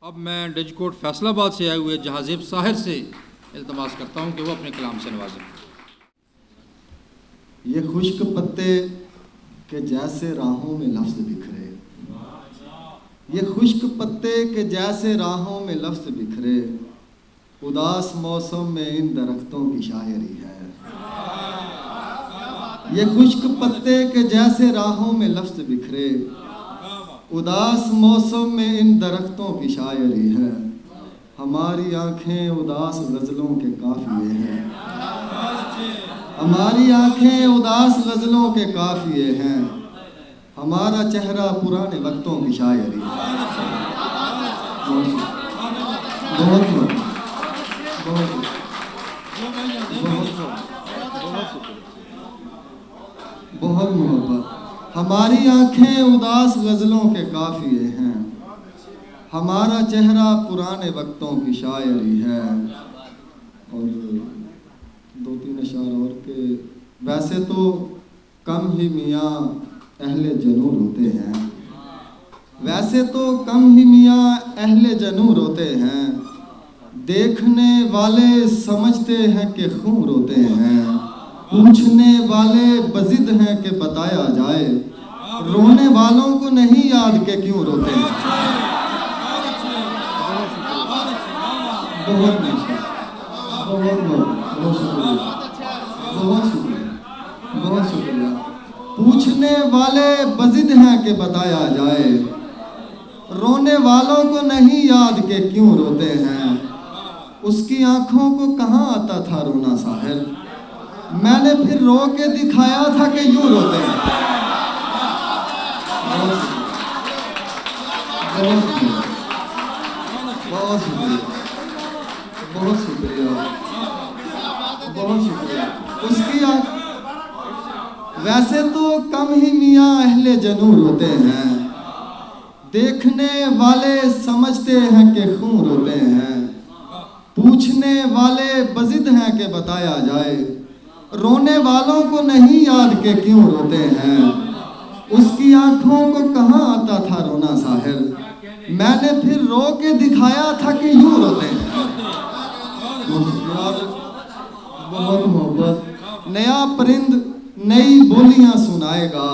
अब मैं डजकोट फैसलाबाद से आए हुए जहाज़ेब साहिर से इल्तमास करता हूँ कि वो अपने कलाम से नवाजें। ये खुश्क पत्ते के जैसे राहों में लफ्ज़ बिखरे, ये खुश्क पत्ते के जैसे राहों में लफ्ज़ बिखरे, उदास मौसम में इन दरख्तों की शायरी है। ये खुश्क पत्ते के जैसे राहों में लफ्ज़ बिखरे, उदास मौसम में इन दरख्तों की शायरी है। हमारी आंखें उदास गज़लों के काफ़िए हैं, हमारी आंखें उदास गज़लों के काफ़िए हैं, हमारा चेहरा पुराने वक्तों की शायरी है। बहुत बहुत मोहब्बत। हमारी आंखें उदास गज़लों के काफ़िए हैं, हमारा चेहरा पुराने वक्तों की शायरी है। और दो तीन अशार और के, वैसे तो कम ही मियाँ अहले जनूर होते हैं, वैसे तो कम ही मियाँ अहले जनूर होते हैं, देखने वाले समझते हैं कि खून रोते हैं, पूछने वाले बजिद हैं कि बताया जाए, रोने वालों को नहीं याद के क्यों रोते हैं। बहुत शुक्रिया। पूछने वाले बजिद हैं कि बताया जाए, रोने वालों को नहीं याद के क्यों रोते हैं। उसकी आंखों को कहाँ आता था रोना साहिर, मैंने फिर रो के दिखाया था कि यूं रोते हैं। बहुत शुक्रिया। उसकी वैसे तो कम ही मियाँ अहले जनूर होते हैं, देखने वाले समझते हैं कि खून रोते हैं, पूछने वाले बजिद हैं कि बताया जाए, रोने वालों को नहीं याद के क्यों रोते हैं। उसकी आंखों को कहाँ आता था रोना साहिर, मैंने फिर रो के दिखाया था कि यूं रोते हैं। बहुत मोहब्बत। नया परिंद नई बोलियां सुनाएगा,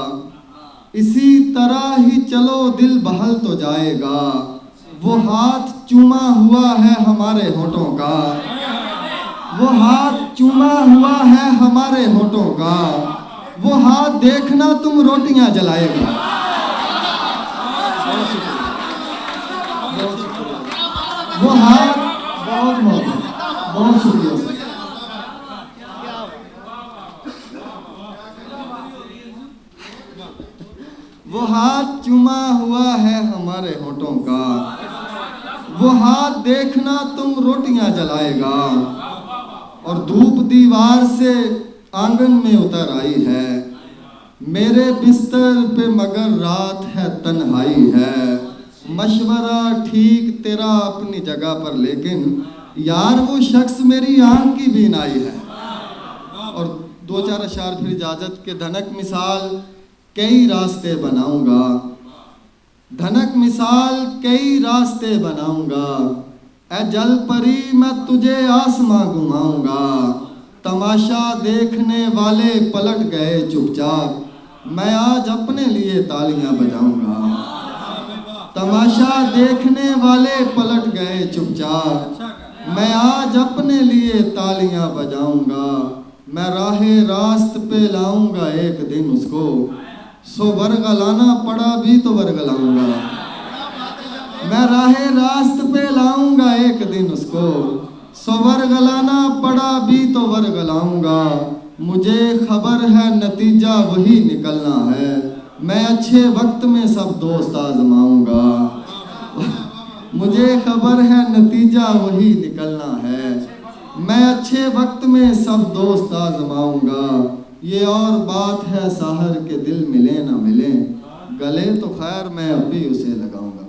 इसी तरह ही चलो दिल बहल तो जाएगा। वो हाथ चूमा हुआ है हमारे होठों का, वो हाथ चूमा हुआ है हमारे होठों का, वो हाथ देखना तुम रोटियां जलाएगा। वो हाथ बहुत शुक्रिया। वो हाथ चूमा हुआ है हमारे होठों का, वो हाथ देखना तुम रोटियां जलाएगा। और धूप दीवार से आंगन में उतर आई है, मेरे बिस्तर पे मगर रात है तन्हाई है। मशवरा ठीक तेरा अपनी जगह पर, लेकिन यार वो शख्स मेरी आंख की बीनाई है। और दो चार अशार फिर इजाज़त के। धनक मिसाल कई रास्ते बनाऊंगा, धनक मिसाल कई रास्ते बनाऊंगा, ऐ जल परी मैं तुझे आसमां घुमाऊंगा। तमाशा देखने वाले पलट गए चुपचाप, मैं आज अपने लिए तालियां बजाऊंगा। तमाशा देखने वाले पलट गए चुपचाप, मैं आज अपने लिए तालियां बजाऊंगा। मैं राहे रास्त पे लाऊंगा एक दिन उसको, सो वर्गलाना पड़ा भी तो वर्गलाऊंगा। मैं राहे रास्त पे लाऊंगा एक दिन उसको, सो वर्गलाना पड़ा भी तो वर्गलाऊंगा। मुझे खबर है नतीजा वही निकलना है, मैं अच्छे वक्त में सब दोस्त आजमाऊंगा। मुझे खबर है नतीजा वही निकलना है, मैं अच्छे वक्त में सब दोस्त आजमाऊंगा। ये और बात है साहर के दिल मिले ना मिले, गले तो खैर मैं अब भी उसे लगाऊंगा।